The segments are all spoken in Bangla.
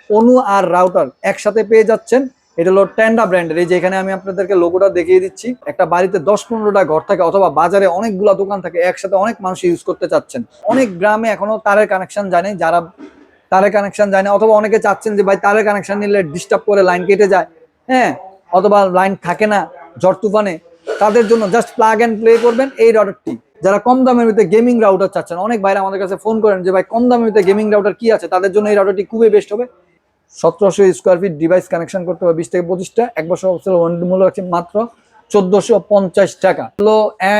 অনু আর রাউটার একসাথে পেয়ে যাচ্ছেন। এটা হলো টেন্ডা ব্র্যান্ডের। এই যে এখানে আমি আপনাদেরকে লোগোটা দেখিয়ে দিচ্ছি। একটা বাড়িতে 10-15টা ঘর থাকে অথবা বাজারে অনেকগুলা দোকান থাকে, একসাথে অনেক মানুষ ইউজ করতে চাচ্ছেন। অনেক গ্রামে এখনো তারের কানেকশন যায় না, যারা তারের কানেকশন যায় না অথবা অনেকে চাচ্ছেন যে ভাই তারের কানেকশন নিলে ডিস্টার্ব করে, লাইন কেটে যায়, হ্যাঁ, অথবা লাইন থাকে না ঝড় তুফানে, তাদের জন্য জাস্ট প্লাগ এন্ড প্লে করবেন এই রাউটারটি। যারা কম দামের ভিতরে গেমিং রাউটার চাচ্ছেন, অনেক ভাইরা আমাদের কাছে ফোন করেন যে ভাই কম দামের ভিতরে গেমিং রাউটার কি আছে, তাদের জন্য এই রাউটারটি খুবই বেস্ট হবে। 1700 স্কোয়ার ফিট ডিভাইস কানেকশন করতে হবে 20 থেকে 25টা। 1 বছর অফিসিয়াল ওয়ারেন্টি মূল্য আছে মাত্র 1450 টাকা। হলো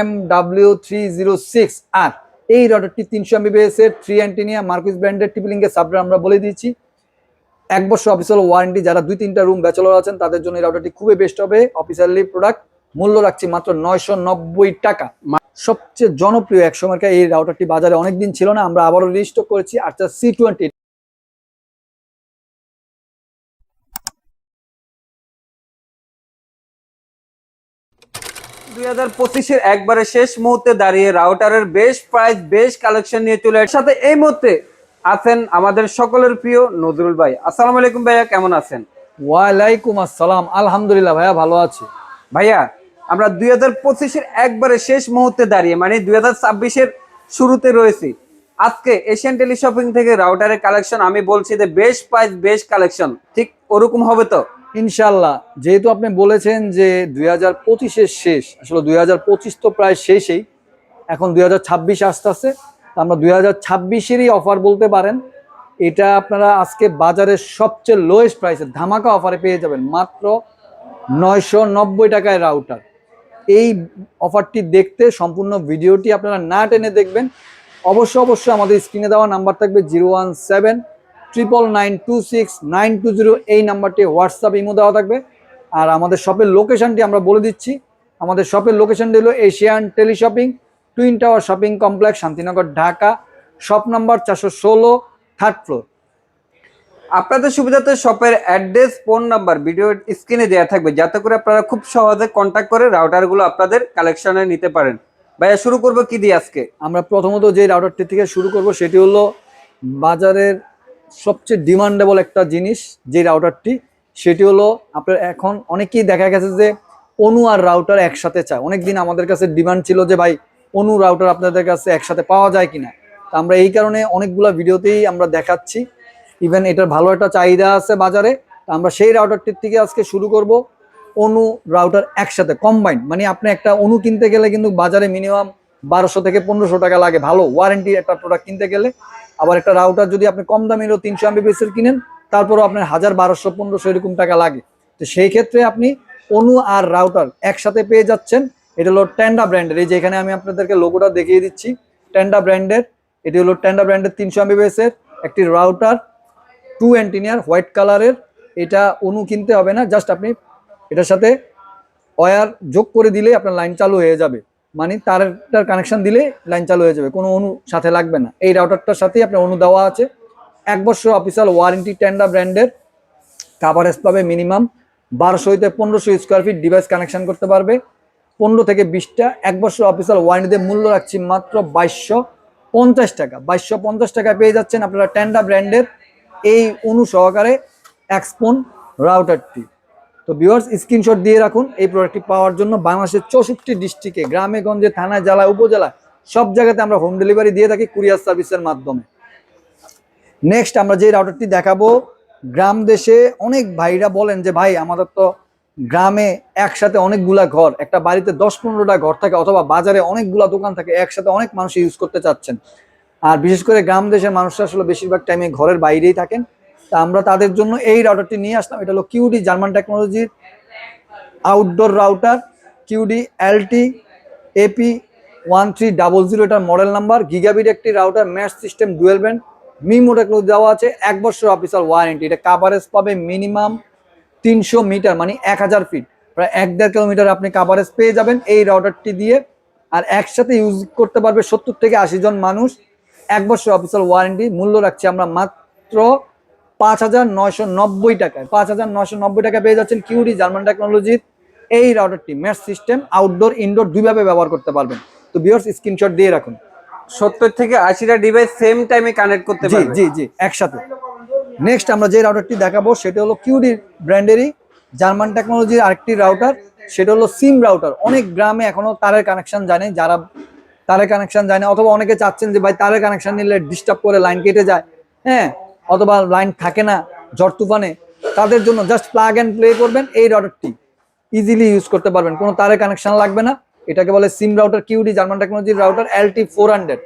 MW306 আর এই রাউটারটি 300 Mbps এর 3 অ্যান্টেনিয়া মার্কুইস ব্র্যান্ডের টিপিলিংকের সাবরা আমরা বলে দিয়েছি। 1 বছর অফিসিয়াল ওয়ারেন্টি। যারা 2-3টা রুম ব্যাচেলর আছেন তাদের জন্য এই রাউটারটি খুবই বেস্ট হবে। অফিসিয়ালি প্রোডাক্ট মূল্য রাখছি মাত্র 990 টাকা। সবচেয়ে জনপ্রিয় এক সময়কার এই রাউটারটি বাজারে অনেকদিন ছিল না, আমরা আবারও রিস্টক করেছি। আচ্ছা C20 2025-এর একবারে শেষ মুহূর্তে দাঁড়িয়ে রাউটারের বেশ প্রাইস বেশ কালেকশন নিয়ে চলে এর সাথে এই মুহূর্তে আছেন আমাদের সকলের প্রিয় নজরুল ভাই। আসসালামু আলাইকুম ভাইয়া, কেমন আছেন? ওয়ালাইকুম আসসালাম, আলহামদুলিল্লাহ ভাইয়া ভালো আছি। ভাইয়া আমরা 2025-এর একবারে শেষ মুহূর্তে দাঁড়িয়ে মানে 2026-এর শুরুতে রয়েছি। আজকে এশিয়ান টেলি শপিং থেকে রাউটারের কালেকশন আমি বলছি যে বেশ প্রাইস বেশ কালেকশন, ঠিক ওরকম হবে তো ইনশাল্লাহ। যেহেতু আপনি বলেছেন যে 2025-এর শেষ, আসলে 2025 তো প্রায় শেষেই, এখন 2026 আসতেছে। আমরা 2026-এরই অফার বলতে পারেন। এটা আপনারা আজকে বাজারের সবচেয়ে লোয়েস্ট প্রাইসে ধামাকা অফারে পেয়ে যাবেন মাত্র 990 টাকায় রাউটার। এই অফারটি দেখতে সম্পূর্ণ ভিডিওটি আপনারা না টেনে দেখবেন। অবশ্যই আমাদের স্ক্রিনে দেওয়া নাম্বার থাকবে 01799926920, এই নাম্বারটি হোয়াটসঅ্যাপ ইমো দেওয়া থাকবে। আর আমাদের শপের লোকেশনটি আমরা বলে দিচ্ছি। আমাদের শপের লোকেশনটি হলো Asian tele shopping, twin tower shopping complex, Shantinagar, Dhaka. Shop number 416, 3rd floor. আপনাদের সুবিধাতে শপের অ্যাড্রেস, ফোন নাম্বার ভিডিও স্ক্রিনে দেওয়া থাকবে, যাতে করে আপনারা খুব সহজে কন্ট্যাক্ট করে রাউটারগুলো আপনাদের কালেকশনে নিতে পারেন। ভাইয়া শুরু করবো কি দিয়ে আজকে? আমরা প্রথমত যে রাউটারটি থেকে শুরু করব সেটি হলো বাজারের সবচেয়ে ডিমান্ডেবল একটা জিনিস, যে রাউটারটি, সেটি হলো আপনার এখন অনেকেই দেখা গেছে যে অনু আর রাউটার একসাথে চায়। অনেকদিন আমাদের কাছে ডিমান্ড ছিল যে ভাই অনু রাউটার আপনাদের কাছে একসাথে পাওয়া যায় কিনা। তা আমরা এই কারণে অনেকগুলো ভিডিওতেই আমরা দেখাচ্ছি, ইভেন এটার ভালো একটা চাহিদা আছে বাজারে। আমরা সেই রাউটারটির থেকে আজকে শুরু করব। অনু রাউটার একসাথে কম্বাইন্ড, মানে আপনি একটা অনু কিনতে গেলে কিন্তু বাজারে মিনিমাম 1200 থেকে 1500 টাকা লাগে ভালো ওয়ারেন্টি একটা প্রোডাক্ট কিনতে গেলে। আবার একটা রাউটার যদি আপনি কম দামেরও 300 Mbps এর কিনেন, তারপরও আপনার 1000, 1200, 1500 এরকম টাকা লাগে। তো সেই ক্ষেত্রে আপনি অনু আর রাউটার একসাথে পেয়ে যাচ্ছেন। এটা হলো টেন্ডা ব্র্যান্ডের। এই যে এখানে আমি আপনাদেরকে লোগোটা দেখিয়ে দিচ্ছি, টেন্ডা ব্র্যান্ডের। এটি হলো টেন্ডা ব্র্যান্ডের 300 Mbps এর একটি রাউটার, 2 অ্যান্টেনিয়ার, হোয়াইট কালারের। এটা অনু কিনতে হবে না, জাস্ট আপনি এটার সাথে ওয়্যার যোগ করে দিলে আপনার লাইন চালু হয়ে যাবে। মানে তারটার কানেকশন দিলে লাইন চালু হয়ে যাবে, কোনো অনু সাথে লাগবে না। এই রাউটারটার সাথেই আপনার অনু দেওয়া আছে। 1 বছর অফিসিয়াল ওয়ারেন্টি টেন্ডা ব্র্যান্ডের। কাভারেজ পাবে মিনিমাম 1200 থেকে 1500 স্কোয়ার ফিট ডিভাইস কানেকশন করতে পারবে 15 থেকে 20টা। 1 বছর অফিসিয়াল ওয়ারেন্টিতে মূল্য রাখছি মাত্র 2250 টাকা। 2250 টাকায় পেয়ে যাচ্ছেন আপনারা টেন্ডা ব্র্যান্ডের এই অনু সহকারে এক্সপোন রাউটারটি। তো ভিউয়ার্স স্ক্রিনশট দিয়ে রাখুন এই প্রোডাক্টটি পাওয়ার জন্য। বাংলাদেশের 64 ডিস্ট্রিক্টে, গ্রামে গঞ্জে, থানায়, জেলায়, উপজেলায় সব জায়গাতে আমরা হোম ডেলিভারি দিয়ে থাকি কুরিয়ার সার্ভিসের মাধ্যমে। নেক্সট আমরা যে রাউটারটি দেখাবো, গ্রাম দেশে অনেক ভাইরা বলেন যে ভাই আমাদের তো গ্রামে একসাথে অনেকগুলা ঘর, একটা বাড়িতে 10-15টা ঘর থাকে অথবা বাজারে অনেকগুলা দোকান থাকে, একসাথে অনেক মানুষ ইউজ করতে চাচ্ছেন। আর বিশেষ করে গ্রাম দেশের মানুষরা আসলে বেশিরভাগ টাইমে ঘরের বাইরেই থাকেন। তা আমরা তাদের জন্য এই রাউটারটি নিয়ে আসলাম। এটা হলো কিউডি জার্মান টেকনোলজির outdoor router, QD LT AP1300, এটার মডেল নাম্বার। গিগাবিট একটি router, mesh system, dual band, MIMO technology দেওয়া আছে। 1 বছর অফিসিয়াল ওয়ারেন্টি। এটা কাভারেজ পাবে মিনিমাম 300 মিটার, মানে 1000 ফিট, প্রায় 1-1.5 কিলোমিটার আপনি কাভারেজ পেয়ে যাবেন এই রাউটারটি দিয়ে। আর একসাথে ইউজ করতে পারবে 70 থেকে 80 জন মানুষ। 1 বছর অফিসিয়াল ওয়ারেন্টি। মূল্য রাখছি আমরা মাত্র 5990 টাকায়। 5990 টাকা পেয়ে যাচ্ছেন কিউডি জার্মান টেকনোলজির এই রাউটারটি। ম্যাশ সিস্টেম আউটডোর ইনডোর দুইভাবে ব্যবহার করতে পারবেন। তো ভিউয়ার্স স্ক্রিনশট দিয়ে রাখুন। 70 থেকে 80টা ডিভাইস সেম টাইমে কানেক্ট করতে পারবে। জি একসাথে। নেক্সট আমরা যে রাউটারটি দেখাবো সেটা হলো কিউডি ব্র্যান্ডেরই জার্মান টেকনোলজির আরেকটি রাউটার, সেটা হলো সিম রাউটার। অনেক গ্রামে এখনো তারের কানেকশন জানে, যারা তারের কানেকশন যায় না, অথবা অনেকে চাচ্ছেন যে ভাই তারের কানেকশন নিলে ডিস্টার্ব করে লাইন কেটে যায়, হ্যাঁ, অথবা লাইন থাকে না ঝড় তুফানে, তাদের জন্য জাস্ট প্লাগ অ্যান্ড প্লে করবেন এই রাউটারটি, ইজিলি ইউজ করতে পারবেন, কোনো তারের কানেকশন লাগবে না। এটাকে বলে সিম রাউটার কিউডি জার্মান টেকনোলজির রাউটার LT400।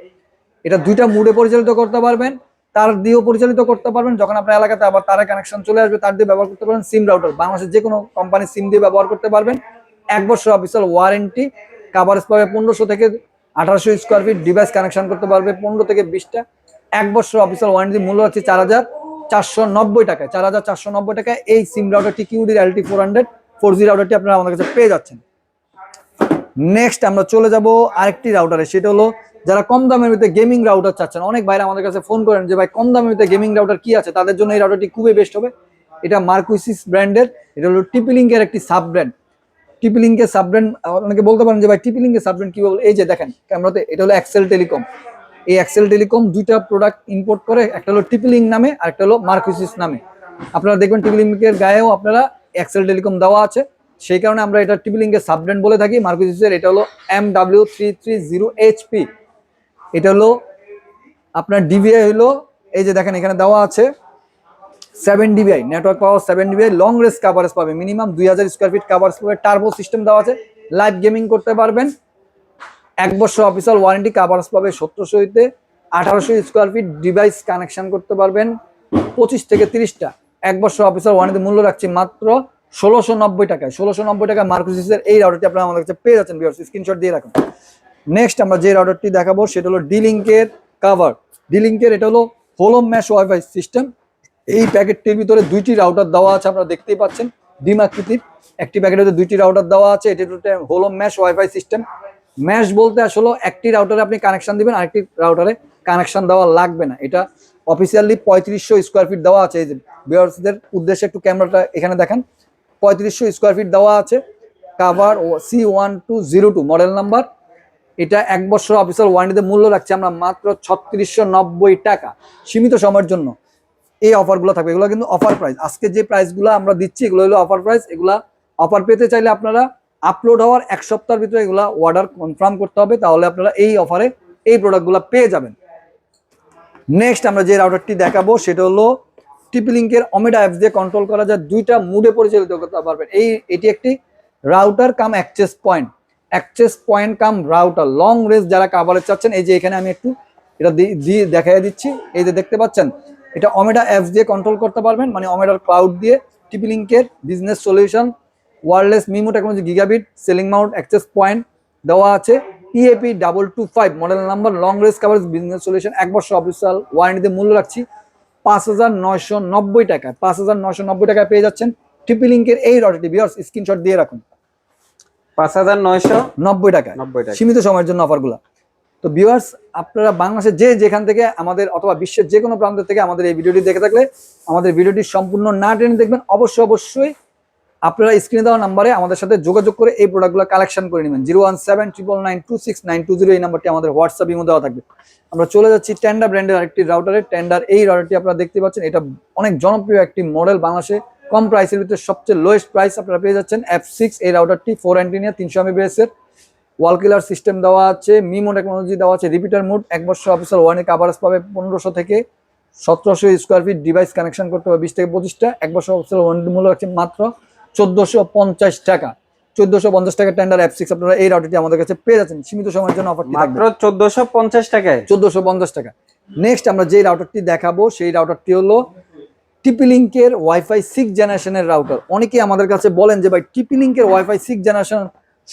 এটা দুইটা মুডে পরিচালিত করতে পারবেন, তার দিয়েও পরিচালিত করতে পারবেন, যখন আপনার এলাকাতে আবার তারের কানেকশন চলে আসবে তার দিয়ে ব্যবহার করতে পারবেন। সিম রাউটার বাংলাদেশের যে কোনো কোম্পানির সিম দিয়ে ব্যবহার করতে পারবেন। 1 বছর অফিসিয়াল ওয়ারেন্টি, কাভারেজ পাবে 1500 থেকে 1800 স্কোয়ার ফিট, ডিভাইস কানেকশন করতে পারবে 15 থেকে 20টা। 1 বছর অফিসিয়াল ওয়ারেন্টি, মূল্য হচ্ছে 4490 টাকায়। 4490 টাকায় এই সিম রাউটারটি কিউডির LT400 4G রাউটারটি আপনারা আমাদের কাছে পেয়ে যাচ্ছেন। নেক্সট আমরা চলে যাব আরেকটি রাউটারে, সেটা হলো যারা কম দামের ভিতরে গেমিং রাউটার চাচ্ছেন। অনেক ভাইরা আমাদের কাছে ফোন করেন যে ভাই কম দামের ভিতরে গেমিং রাউটার কি আছে, তাদের জন্য এই রাউটারটি খুবই বেস্ট হবে। এটা মার্কুইসিস ব্র্যান্ডের, এটা হলো টিপি-লিঙ্কের একটি সাব ব্র্যান্ড। টিপি-লিঙ্কের সাব ব্র্যান্ড, অনেকে বলতে পারেন যে ভাই টিপি-লিঙ্কের সাব ব্র্যান্ড কি বলবো, এই যে দেখেন ক্যামেরাতে, এটা হলো এক্সেল টেলিকম। এই এক্সেল টেলিকম দুইটা প্রোডাক্ট ইম্পোর্ট করে, একটা হলো টিপি-লিঙ্ক নামে আর একটা হলো মার্কুইসিস নামে। আপনারা দেখবেন টিপি-লিঙ্কের গায়েও আপনারা এক্সেল টেলিকম দেওয়া আছে, সেই কারণে আমরা এটা টিপি-লিঙ্কের সাব ব্র্যান্ড বলে থাকি। মার্কুইসিসের এটা হলো MW330HP। এটা হলো আপনার ডিভিআই হলো, এই যে দেখেন এখানে দেওয়া আছে 7 DBI network power, 7 DBI long range coverage পাবে, মিনিমাম 2000 স্কোয়ার ফিট কাভারেজ পাবে, টার্বো সিস্টেম দেওয়া আছে, লাইভ গেমিং করতে পারবেন। 1 বছর অফিসিয়াল ওয়ারেন্টি, কাভারেজ পাবে 1700 হইতে 1800 স্কোয়ার ফিট, ডিভাইস কানেকশন করতে পারবেন 25 থেকে 30টা। 1 বছর অফিসিয়াল ওয়ারেন্টি, মূল্য রাখছি মাত্র 1690 টাকায়। 1690 টাকায় মার্কুইসিসের এই রাউটারটি আপনারা আমাদের কাছে পেয়ে যাচ্ছেন। ভিউয়ার্স স্ক্রিনশট দিয়ে রাখুন। নেক্সট আমরা যে রাউটারটি দেখাবো সেটা হলো ডি-লিঙ্কের কাভার। ডি-লিঙ্কের এটা হলো হোলো ম্যাশ ওয়াইফাই সিস্টেম। এই প্যাকেটটির ভিতরে দুইটি রাউটার দেওয়া আছে, আপনারা দেখতেই পাচ্ছেন ডিম আকৃতির একটি প্যাকেটের ভিতরে দুইটি রাউটার দেওয়া আছে। এটি হলো ম্যাশ ওয়াইফাই সিস্টেম। ম্যাশ বলতে আসলে একটি রাউটারে আপনি কানেকশন দিবেন, আরেকটি রাউটারে কানেকশন দেওয়া লাগবে না। এটা অফিসিয়ালি 3500 স্কোয়ার ফিট দেওয়া আছে। এই যে ভিউয়ার্সদের উদ্দেশ্যে একটু ক্যামেরাটা এখানে দেখেন, 3500 স্কোয়ার ফিট দেওয়া আছে। কাভার ও C1202 মডেল নাম্বার। এটা 1 বছর অফিসিয়াল ওয়ারেন্টিতে, মূল্য রাখছি আমরা মাত্র 3690 টাকা। সীমিত সময়ের জন্য এই অফারগুলো থাকবে, এগুলো কিন্তু অফার প্রাইস। আজকে যে প্রাইসগুলো আমরা দিচ্ছি এগুলো হলো অফার প্রাইস। এগুলা অফার পেতে চাইলে আপনারা আপলোড হওয়ার 1 সপ্তাহের ভিতরে এগুলা অর্ডার কনফার্ম করতে হবে, তাহলে আপনারা এই অফারে এই প্রোডাক্টগুলো পেয়ে যাবেন। নেক্সট আমরা যে রাউটারটি দেখাবো সেটা হলো টিপি-লিঙ্কের ওমেডা অ্যাপস দিয়ে কন্ট্রোল করা যায়, দুইটা মুডে পরিচালিত করতে পারবেন। এটি একটি রাউটার কাম অ্যাক্সেস পয়েন্ট কাম রাউটার, লং রেঞ্জ যারা কাভারেজ চাচ্ছেন। এই যে এখানে আমি একটু এটা দিয়ে দেখাই দিচ্ছি, এই যে দেখতে পাচ্ছেন, এটা ওমেডা অ্যাপস দিয়ে কন্ট্রোল করতে পারবেন, মানে ওমেডার ক্লাউড দিয়ে। টিপি-লিঙ্কের business solution, wireless MIMO technology, gigabit, ceiling mount, access point দেওয়া আছে। EAP225 model number, long range coverage, business solution, 1 বছর অফিসিয়াল ওয়ারেন্টিতে, মূল্য রাখছি 5990 টাকা। 5990 টাকায় পেয়ে যাচ্ছেন টিপি-লিঙ্কের এই রাউটারটি। ভিউয়ার্স স্ক্রিনশট দিয়ে রাখুন। 5990 টাকায়, 90 টাকা, সীমিত সময়ের জন্য অফারগুলো। তো ভিউয়ার্স আপনারা বাংলাদেশের যেখান থেকে আমাদের, অথবা বিশ্বের যে কোনো প্রান্ত থেকে আমাদের এই ভিডিওটি দেখে থাকলে, আমাদের ভিডিওটি সম্পূর্ণ না টেনে দেখবেন। অবশ্যই আপনারা স্ক্রিনে দেওয়া নাম্বারে আমাদের সাথে যোগাযোগ করে এই প্রোডাক্টগুলো কালেকশন করে নেবেন। 01799926920 এই নাম্বারটি আমাদের হোয়াটসঅ্যাপ ইমো দেওয়া থাকবে। আমরা চলে যাচ্ছি টেন্ডার ব্র্যান্ডের আরেকটি রাউটারে। টেন্ডার এই রাউটারটি আপনারা দেখতে পাচ্ছেন, এটা অনেক জনপ্রিয় একটি মডেল, বাংলাদেশে কম প্রাইসের ভিতরে সবচেয়ে লোয়েস্ট প্রাইস আপনারা পেয়ে যাচ্ছেন। F6 এই রাউটারটি 4 অ্যান্টিনা 300 Mbps এর, ওয়াল কিলার সিস্টেম দেওয়া আছে, মিমো টেকনোলজি দেওয়া আছে, রিপিটার মোড, 1 বছর অফিসিয়াল ওয়ারেন্টি, কাভারেজ পাবে 1500 থেকে 1700 স্কোয়ার ফিট, ডিভাইস কানেকশন করতে হবে 20 থেকে 25টা। 1 বছর অফিসিয়াল ওয়ারেন্টি, মূল্য রাখছে মাত্র 1450 টাকা। 1450 টাকা টেন্ডার F6 আপনারা এই রাউটারটি আমাদের কাছে পেয়ে যাচ্ছেন। সীমিত সময়ের জন্য অফারটি মাত্র 1450 টাকায়। 1450 টাকা। নেক্সট আমরা যে রাউটারটি দেখাবো সেই রাউটারটি হলো টিপি-লিঙ্কের ওয়াইফাই 6 জেনারেশনের রাউটার। অনেকেই আমাদের কাছে বলেন যে ভাই টিপি-লিঙ্কের ওয়াইফাই 6 জেনারেশন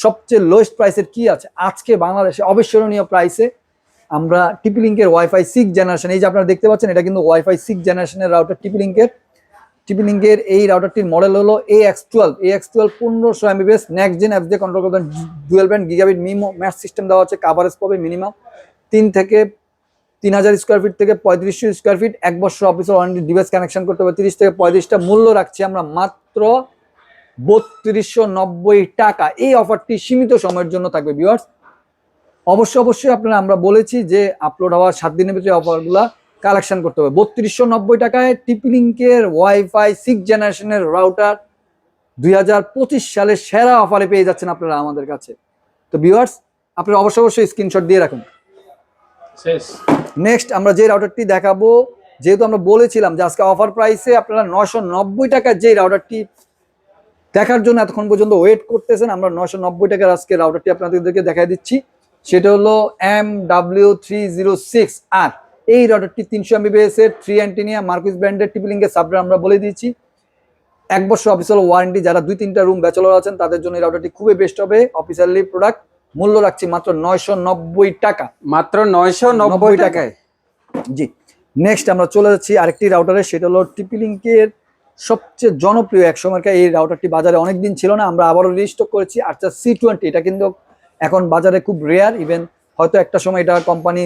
সবচেয়ে লোয়েস্ট প্রাইসের কি আছে। আজকে বাংলাদেশে অবিস্মরণীয় প্রাইসে আমরা টিপি-লিঙ্কের ওয়াইফাই 6 জেনারেশন, এই যে আপনারা দেখতে পাচ্ছেন, এটা কিন্তু ওয়াইফাই 6 জেনারেশনের রাউটার টিপি-লিঙ্কের এই রাউটারটির মডেল হলো AX12 1500 Mbps, next gen apps দিয়ে কন্ট্রোল করবেন, dual band gigabit MIMO mesh system দেওয়া আছে, কাভারেজ পাবে মিনিমাম 3 থেকে 3000 স্কোয়ার ফিট থেকে 3500 স্কোয়ার ফিট, 1 বছর অফিসিয়াল ওয়ারেন্টি, ডিভাইস কানেকশন করতে হবে 30 থেকে 35টা। মূল্য রাখছি আমরা মাত্র 3290 টাকা। এই অফারটি সীমিত সময়ের জন্য থাকবে ভিউয়ার্স। অবশ্যই আপনারা, আমরা বলেছি যে আপলোড হওয়ার 7 দিনের ভিতরে অফারগুলা কালেকশন করতে হবে। 3290 টাকায় টিপলিংকের ওয়াইফাই 6 জেনারেশনের রাউটার 2025 সালের সেরা অফারে পেয়ে যাচ্ছেন আপনারা আমাদের কাছে। তো ভিউয়ার্স, আপনারা অবশ্যই স্ক্রিনশট দিয়ে রাখুন। নেক্সট আমরা যে রাউটারটি দেখাবো, যেহেতু আমরা বলেছিলাম যে আজকে অফার প্রাইসে আপনারা 990 টাকার যে রাউটারটি দেখার জন্য এতক্ষণ পর্যন্ত ওয়েট করতেছেন, আমরা 990 টাকার আজকে রাউটারটি আপনাদেরকে দেখাই দিচ্ছি। সেটা হলো MW306R। এই রাউটারটি 300 Mbps এর 3 অ্যান্টেনিয়া মার্কুইস ব্র্যান্ডের টিপলিংকের সাবরা আমরা বলে দিয়েছি। 1 বছর অফিসিয়াল ওয়ারেন্টি। যারা 2-3টা রুম ব্যাচেলর আছেন তাদের জন্য এই রাউটারটি খুবই বেস্ট হবে। অফিসিয়ালি প্রোডাক্ট, মূল্য রাখছি মাত্র 990 টাকা। মাত্র 990 টাকায়। জি, নেক্সট আমরা চলে যাচ্ছি আরেকটি রাউটারে, সেটা হলো টিপলিংকের সবচেয়ে জনপ্রিয় এক সময়কার এই রাউটারটি বাজারে অনেকদিন ছিল না, আমরা আবারও রিস্টক করেছি। আচ্ছা, C20 এটা কিন্তু এখন বাজারে খুব রেয়ার, ইভেন হয়তো একটা সময় এটা কোম্পানি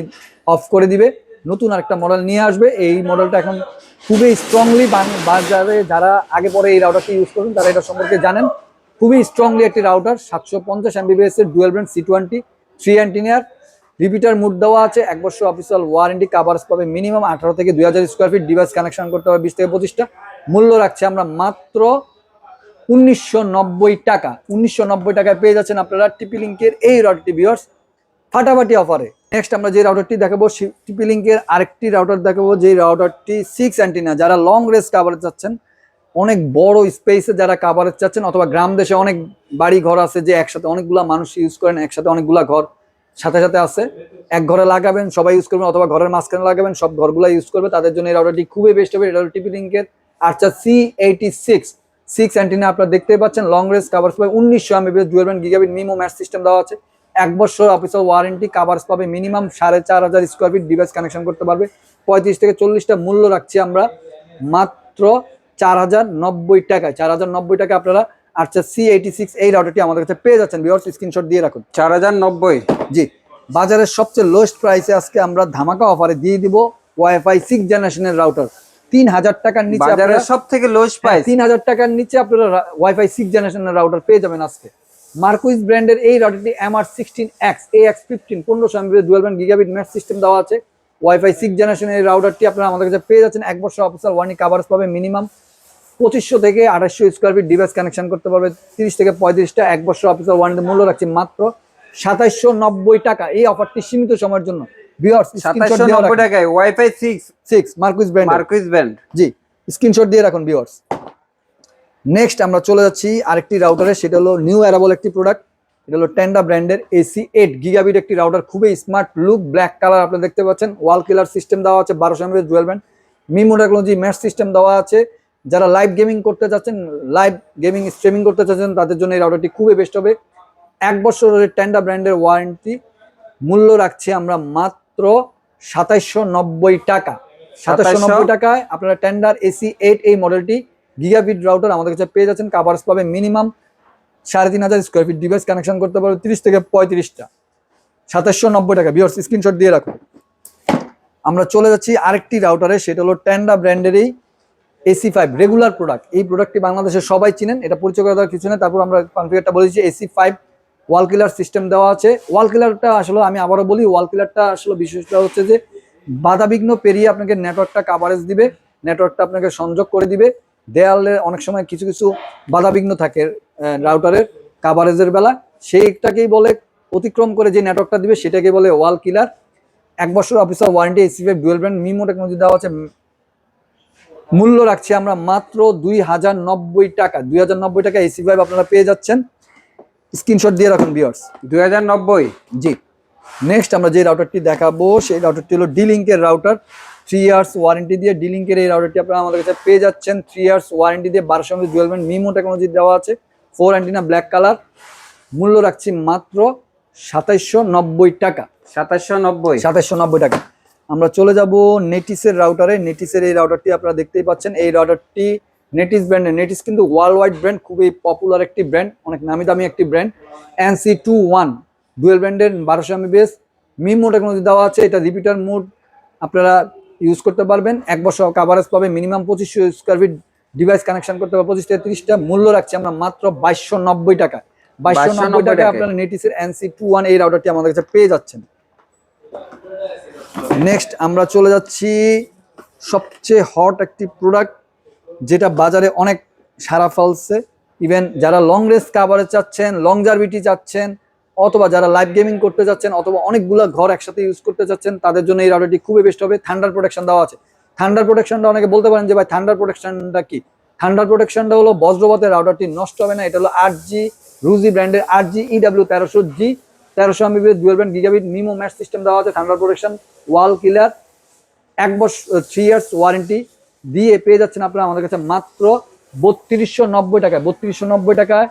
অফ করে দিবে, নতুন আরেকটা মডেল নিয়ে আসবে। এই মডেলটা এখন খুবই স্ট্রংলি বাজারে যারা আগে পরে এই রাউটারটি ইউজ করুন তারা এটা সম্পর্কে জানেন। খুবই স্ট্রংলি একটি রাউটার, 750 Mbps এর ডুয়েল ব্র্যান্ড C20 3 অ্যান্টেনিয়ার রিপিটার মুড দেওয়া আছে। 1 বছর অফিসিয়াল ওয়ারেন্টি। কাভারেজ পাবে মিনিমাম 18 থেকে 2000 স্কোয়ার ফিট। ডিভাইস কানেকশন করতে হবে 20 থেকে 25টা। মূল্য রাখছে আমরা মাত্র 1990 টাকা। 1990 টাকায় পেয়ে যাচ্ছেন আপনারা টিপলিংকের এই রাউটারটি ভিউয়ার্স, ফাটাফাটি অফারে। নেক্সট আমরা যে রাউটারটি দেখাবো, টিপলিংকের আরেকটি রাউটার দেখাবো, যে রাউটারটি 6 অ্যান্টেনা। যারা লং রেঞ্জ কাভারেজ চাচ্ছেন, অনেক বড় স্পেসে যারা কাভারেজ চাচ্ছেন, অথবা গ্রাম দেশে অনেক বাড়ি ঘর আছে যে একসাথে অনেকগুলা মানুষ ইউজ করেন, একসাথে অনেকগুলা ঘর সাথে সাথে আছে, এক ঘরে লাগাবেন সবাই ইউজ করবেন, অথবা ঘরের মাঝখানে লাগাবেন সব ঘরগুলা ইউজ করবে, তাদের জন্য এই রাউটারটি খুবই বেস্ট হবে। এটা হলো টিপলিংকের আচ্ছা C86 6 অ্যান্টেনা। আপনারা দেখতেই পাচ্ছেন লং রেঞ্জ কাভারেজ পাবে 1900 Mbps dual band gigabit MIMO mesh system দেওয়া আছে। 1 বছর অফিসিয়াল ওয়ারেন্টি। কাভারেজ পাবে minimum 4500 square feet. Device connection করতে পারবে 35 থেকে 40টা। মূল্য রাখছি আমরা মাত্র 4090 টাকায়। 4090 টাকা আপনারা আচ্ছা C86 এই রাউটারটি আমাদের কাছে পেয়ে যাচ্ছেন। ভিউয়ার্স, স্ক্রিনশট দিয়ে রাখুন। 4090। জি, বাজারের সবচেয়ে লোয়েস্ট প্রাইসে আজকে আমরা ধামাকা অফারে দিয়ে দিব ওয়াইফাই 6 জেনারেশনের রাউটার 3000 টাকার নিচে। বাজারের সবথেকে লোয়েস্ট প্রাইস 3000 টাকার নিচে আপনারা ওয়াইফাই 6 জেনারেশনের রাউটার পেয়ে যাবেন আজকে। মার্কুইস ব্র্যান্ডের এই রাউটারটি MR16X AX15 1500 Mbps dual band gigabit match system দেওয়া আছে। ওয়াইফাই 6 জেনারেশনের এই রাউটারটি আপনারা আমাদের কাছে পেয়ে যাচ্ছেন। 1 বছর অফিসিয়াল ওয়ারেন্টি। কাভারেজ পাবে মিনিমাম 2500 থেকে 2800 স্কোয়ার ফিট। ডিভাইস কানেকশন করতে পারবে 30 থেকে 35টা। 1 বছর অফিসিয়াল ওয়ারেন্টি। মূল্য রাখছি মাত্র 2790 টাকা। এই অফারটি সীমিত সময়ের জন্য। ভিউয়ার্স, 2790 টাকায় ওয়াইফাই 6 মার্কুইস ব্র্যান্ড। জি, স্ক্রিনশট দিয়ে রাখুন ভিউয়ার্স। নেক্সট আমরা চলে যাচ্ছি আরেকটি রাউটারে, সেটা হলো নিউ অ্যারাবল একটি প্রোডাক্ট। এটা হলো টেন্ডা ব্র্যান্ডের AC8 গিগাবিট একটি রাউটার, খুবই স্মার্ট লুক, ব্ল্যাক কালার আপনারা দেখতে পাচ্ছেন। ওয়াল কিলার সিস্টেম দেওয়া আছে 1200 Mbps dual band MIMO technology mesh system দেওয়া আছে। যারা লাইভ গেমিং করতে চাচ্ছেন, লাইভ গেমিং স্ট্রিমিং করতে চাচ্ছেন, তাদের জন্য এই রাউটারটি খুবই বেস্ট হবে। 1 বছরের টেন্ডা ব্র্যান্ডের ওয়ারেন্টি। মূল্য রাখছি আমরা মাত্র 2790 টাকা। 2790 টাকায় আপনারা টেন্ডার AC8 এই মডেলটি গিগাবিট রাউটার আমাদের কাছে পেয়ে যাচ্ছেন। কাভারেজ পাবে minimum 3500 square feet. Device connection করতে পারবে 30 থেকে 35টা। 2790 টাকা। ভিউয়ার্স, স্ক্রিনশট দিয়ে রাখুন। আমরা চলে যাচ্ছি আরেকটি রাউটারে, সেটা হলো টেন্ডা ব্র্যান্ডেরই AC5 রেগুলার প্রোডাক্ট। এই প্রোডাক্টটি বাংলাদেশে সবাই চিনেন, এটা পরিচয় করা দেওয়ার কিছু নেই। তারপর আমরা কনফিগারটা বলেছি AC5 ওয়াল কিলার সিস্টেম দেওয়া আছে। ওয়াল কিলারটা আসলে আমি আবারও বলি, ওয়াল কিলারটা আসলে বিশেষটা হচ্ছে যে বাধাবিঘ্ন পেরিয়ে আপনাকে নেটওয়ার্কটা কাভারেজ দিবে, নেটওয়ার্কটা আপনাকে সংযোগ করে দিবে। দেয়ালে অনেক সময় কিছু কিছু বাধাবিঘ্ন থাকে রাউটারের কাভারেজের বেলা, সেইটাকেই বলে অতিক্রম করে যে নেটওয়ার্কটা দিবে সেটাকে বলে ওয়াল কিলার। 1 বছর official warranty. AC5 dual band MIMO technology দেওয়া আছে। মূল্য রাখছি আমরা মাত্র 2090 টাকা। 2090 টাকা AC5 আপনারা পেয়ে যাচ্ছেন। স্ক্রিনশট দিয়ে রাখুন ভিউয়ার্স। 2090। জি, নেক্সট আমরা যে রাউটারটি দেখাবো সেই রাউটারটি হলো D-Link-এর রাউটার। 3 ইয়ার্স ওয়ারেন্টি দিয়ে D-Link-এর এই রাউটারটি আপনারা আমাদের কাছে পেয়ে যাচ্ছেন। 3 ইয়ার্স ওয়ারেন্টি দিয়ে 1200 Mbps dual band MIMO technology দেওয়া আছে। 4 অ্যান্টেনা ব্ল্যাক কালার। মূল্য রাখছি মাত্র 2790 টাকা। 2790 টাকা। আমরা চলে যাব নেটিসের রাউটারে। নেটিসের এই রাউটারটি আপনারা দেখতেই পাচ্ছেন। এই রাউটারটি নেটিস ব্র্যান্ডের। নেটিস কিন্তু ওয়ার্ল্ড ওয়াইড ব্র্যান্ড, খুবই পপুলার একটি ব্র্যান্ড, অনেক নামি দামি একটি ব্র্যান্ড। NC21 ডুয়েল ব্র্যান্ডের 1200 Mbps মিমো টেকনোলজি দেওয়া আছে। এটা রিপিটার মোড আপনারা ইউজ করতে পারবেন। 1 বছর কাভারেজ পাবে minimum 2500 square feet. Device connection করতে পারবে 25 থেকে 30টা। মূল্য রাখছি আমরা মাত্র 2290 টাকা। 2290 টাকা আপনারা নেটিসের NC21 এই রাউটারটি আমাদের কাছে পেয়ে যাচ্ছেন। নেক্সট আমরা চলে যাচ্ছি সবচেয়ে হট একটি প্রোডাক্ট, যেটা বাজারে অনেক সারা ফেলছে। ইভেন যারা লং রেঞ্জ কাভারে চাচ্ছেন, লং জার্ভিটি চাচ্ছেন, অথবা যারা লাইভ গেমিং করতে চাচ্ছেন, অথবা অনেকগুলো ঘর একসাথে ইউজ করতে চাচ্ছেন, তাদের জন্য এই রাউটারটি খুবই বেস্ট হবে। থান্ডার প্রোটেকশন দেওয়া আছে। থান্ডার প্রোটেকশনটা অনেকে বলতে পারেন যে ভাই থান্ডার প্রোটেকশনটা কি? থান্ডার প্রোটেকশনটা হলো বজ্রপাতের রাউটারটি নষ্ট হবে না। এটা হলো 8G রুজি ব্র্যান্ডের 8G EW 1300G 1300 MB dual band gigabit MIMO mesh system দেওয়া আছে। থান্ডার প্রোটেকশন, ওয়াল কিলার, 1 বছর 3 ইয়ার্স ওয়ারেন্টি দিয়ে পেয়ে যাচ্ছেন আপনারা আমাদের কাছে মাত্র 3290 টাকায়। 3290 টাকায়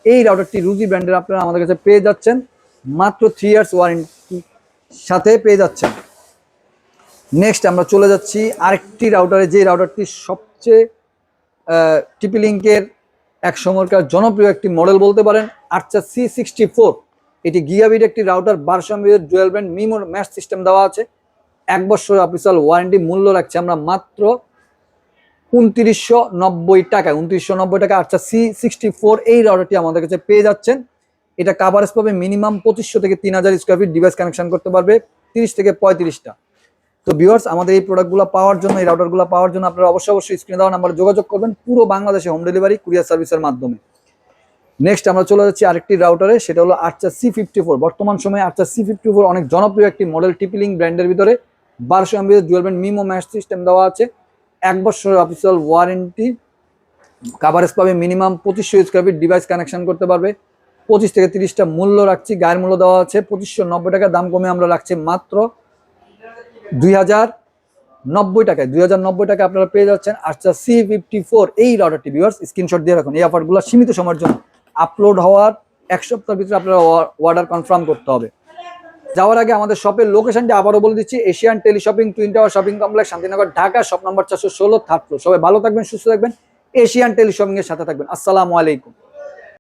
এই রাউটারটি রুজি ব্র্যান্ডের আপনারা আমাদের কাছে পেয়ে যাচ্ছেন মাত্র 3 ইয়ার্স ওয়ারেন্টি সাথে পেয়ে যাচ্ছেন। নেক্সট আমরা চলে যাচ্ছি আরেকটি রাউটারে, যে রাউটারটি সবচেয়ে টিপি লিঙ্কের এক সময়কার জনপ্রিয় একটি মডেল বলতে পারেন, আর্চার C64। এটি গিগাবিট একটি router, 1200 MB dual band MIMO mesh system দেওয়া আছে। 1 বছর অফিসিয়াল ওয়ারেন্টি। মূল্য রাখছি আমরা মাত্র 2990 টাকায়। 2990 টাকা আচ্ছা C64 এই রাউটারটি আমাদের কাছে পেয়ে যাচ্ছেন। এটা কাভারেজ পাবে মিনিমাম 2500 থেকে 3000 স্কোয়ার ফিট। ডিভাইস কানেকশন করতে পারবে 30 থেকে 35টা। তো ভিউয়ার্স, আমাদের এই প্রোডাক্টগুলো পাওয়ার জন্য, এই রাউটারগুলো পাওয়ার জন্য আপনারা অবশ্যই স্ক্রিনে দেওয়া নাম্বারে যোগাযোগ করবেন। পুরো বাংলাদেশে হোম ডেলিভারি কুরিয়ার সার্ভিসের মাধ্যমে। নেক্সট আমরা চলে যাচ্ছি আরেকটি রাউটারে, সেটা হলো আর্চার C54। বর্তমান সময়ে আর্চার C54 অনেক জনপ্রিয় একটি মডেল, টিপি লিঙ্ক ব্র্যান্ডের ভিতরে 1200 MB dual band MIMO mesh system দেওয়া আছে। 1 বছরের অফিসিয়াল ওয়ারেন্টি। কাভারেজ পাবে minimum 2500 square feet. Device connection করতে পারবে 25 থেকে 30টা। মূল্য রাখছি, গায়ের মূল্য দেওয়া আছে 2590 টাকা। দাম কমে আমরা রাখছি মাত্র 2090 টাকায়। 2090 টাকা আপনারা পেয়ে যাচ্ছেন আচ্ছা C54 এই রাউটারটি। ভিউয়ার্স, স্ক্রিনশট দিয়ে রাখুন। এই অফারগুলো সীমিত সময়ের জন্য, আপলোড হওয়ার 1 সপ্তাহের ভিতরে আপনারা অর্ডার কনফার্ম করতে হবে। যাওয়ার আগে আমাদের শপের লোকেশনটি আবারও বলে দিচ্ছি, Asian tele shopping, twin tower shopping complex, Shantinagar, Dhaka, shop number 416, third floor. সবাই ভালো থাকবেন, সুস্থ থাকবেন, এশিয়ান টেলি শপিং এর সাথে থাকবেন। আসসালামু আলাইকুম।